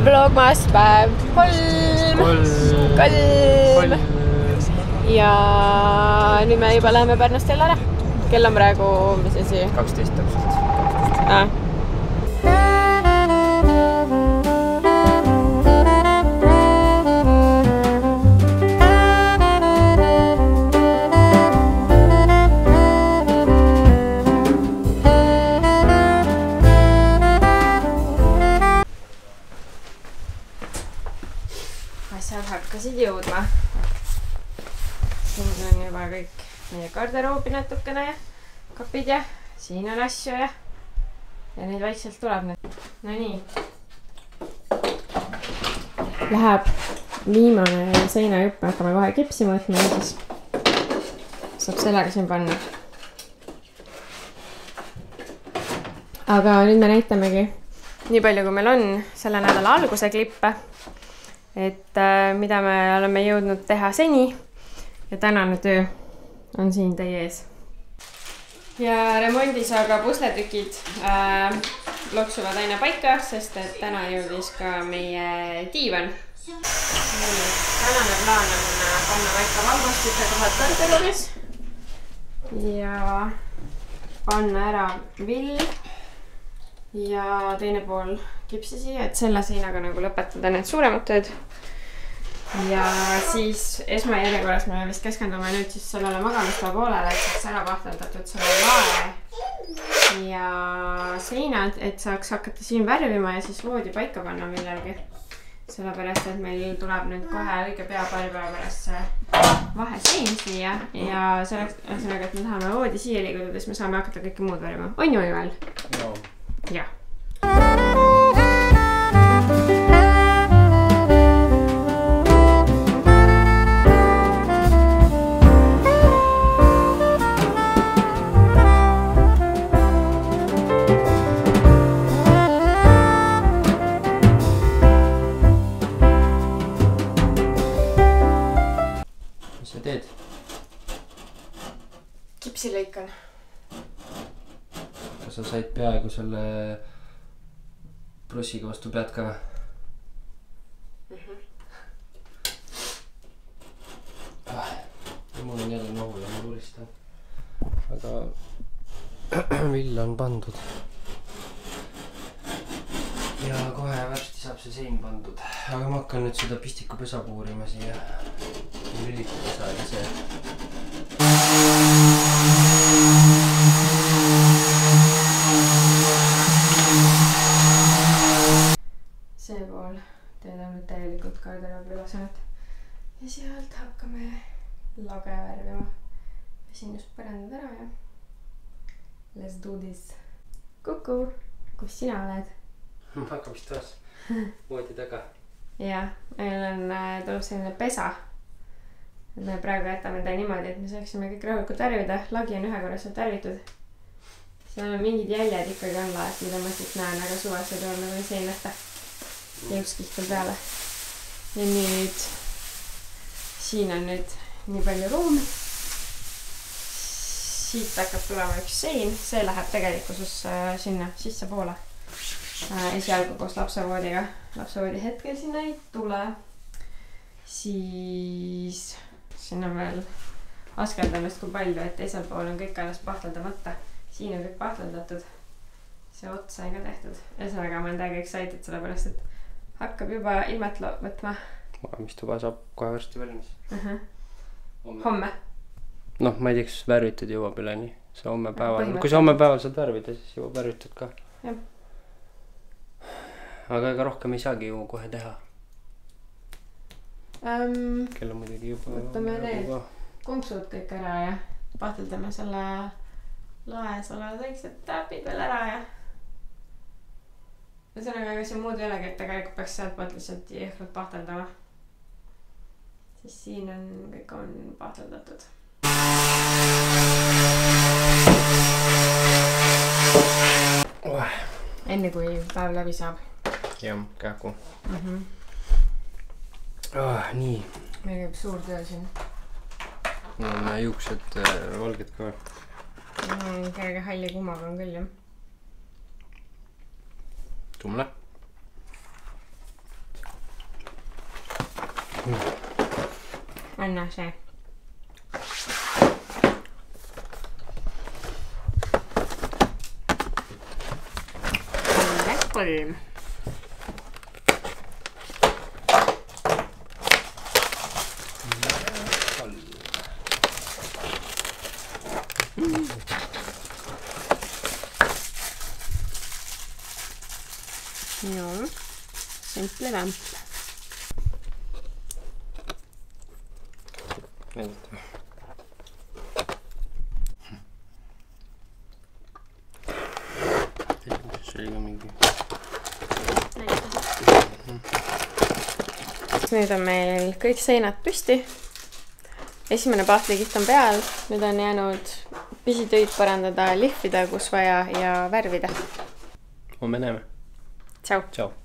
Vlogmas päev 3. Ja nüüd me juba läheme Pärnust jälle ära. Kell on praegu, mis asi? 12 täpselt. Asjad hakkasid jõudma. Siin on juba kõik meie garderoobi natukene ja kapid ja siin on asju ja neid vaikselt tuleb nüüd. No nii. Läheb viimane seinajupp, me hakkame kohe kipsi mõõtma ja siis saab sellega siin panna. Aga nüüd me näitamegi nii palju, kui meil on selle nädala alguse klippe. Et mida me oleme jõudnud teha seni ja tänane töö on siin teie ees. Ja remondis aga pusletükid loksuvad aina paika, sest et täna jõudis ka meie diivan. Tänane plaan on panna paika valgustite kohad garderoobis ja panna ära vill ja teine pool kipsi siia, et selle seinaga nagu lõpetada need suuremad tööd. Ja siis esmajärjekorras me vist keskendume nüüd siis sellele magamistoa poolele, et saaks ära pahteldatud selle lae ja seinad, et saaks hakata siin värvima ja siis voodi paika panna millalgi. Sellepärast, et meil tuleb nüüd kohe õige pea paari päeva pärast see vahesein siia ja selleks, et me tahame voodi siia liigutada, siis me saame hakata kõike muud värvima. On ju Joel? Jah. Mis sa teed? Kipsi lõikan. Kas sa said peaaegu selle prussiga vastu pead ka? Mul on jälle nohu ja ma tulistan. Aga vill on pandud. Ja kohe varsti saab see sein pandud. Aga ma hakkan nüüd seda pistikupesa puurima siia. Lülikupesa ja see. See pool teedab nüüd täielikult garderoobi ülesannet. Ja sealt hakkame lage värvima. Pesin just põrandad ära ja let's do this. Kuku, kus sina oled? Magamistoas. Voodi taga. Ja, meil on tuleb selline pesa. Me praegu jätame ta niimoodi, et me saaksime kõik rahulikult värvida. Lagi on ühe korra sealt värvitud. Seal on mingid jäljed ikkagi on laes, mida ma siit näen, aga suvased on nagu sein nähta. Jõuskihtul peale. Ja nüüd siin on nüüd nii palju ruumi. Siit hakkab tulema üks sein. See läheb tegelikkuses sinna sisse poole. Esialgu koos lapsevoodiga. Lapsevoodi hetkel sinna ei tule. Siis siin on veel askeldamist kui palju, et teisel pool on kõik alles pahteldamata. Siin on kõik pahteldatatud. See ots sai ka tehtud. Ühesõnaga ma olen täiega excited sellepärast, et hakkab juba ilmet võtma. Magamistuba saab kohe varsti valmis. Homme. Noh, ma ei tea, kas värvitud jõuab üleni. See homme päeval. Kui sa homme päeval saad värvida, siis jõuab värvitud ka. Jah. Aga ega rohkem ei saagi ju kohe teha. Kell on muidugi juba. Võtame need konksud kõik ära ja pahteldame selle laes olevad väiksed täpid veel ära ja ühesõnaga, ega siin muud ei olegi, et tegelikult peaks sealt poolt lihtsalt jõhkralt pahteldama. Siis siin on kõik on pahteldatud. Enne kui päev läbi saab. Jah, kähku. Nii. Meil käib suur töö siin. Mul on juuksed valged ka. Kerge halli kummaga on küll, jah. Tumle. anna see. Kolm. Ja, simple lämp. See oli ka mingi. Nüüd on meil kõik seinad püsti. Esimene pahvlikiht on peal. Nüüd on jäänud pisitöid parandada, lihvida kus vaja ja värvida. Homme näeme. Tšau. Tšau.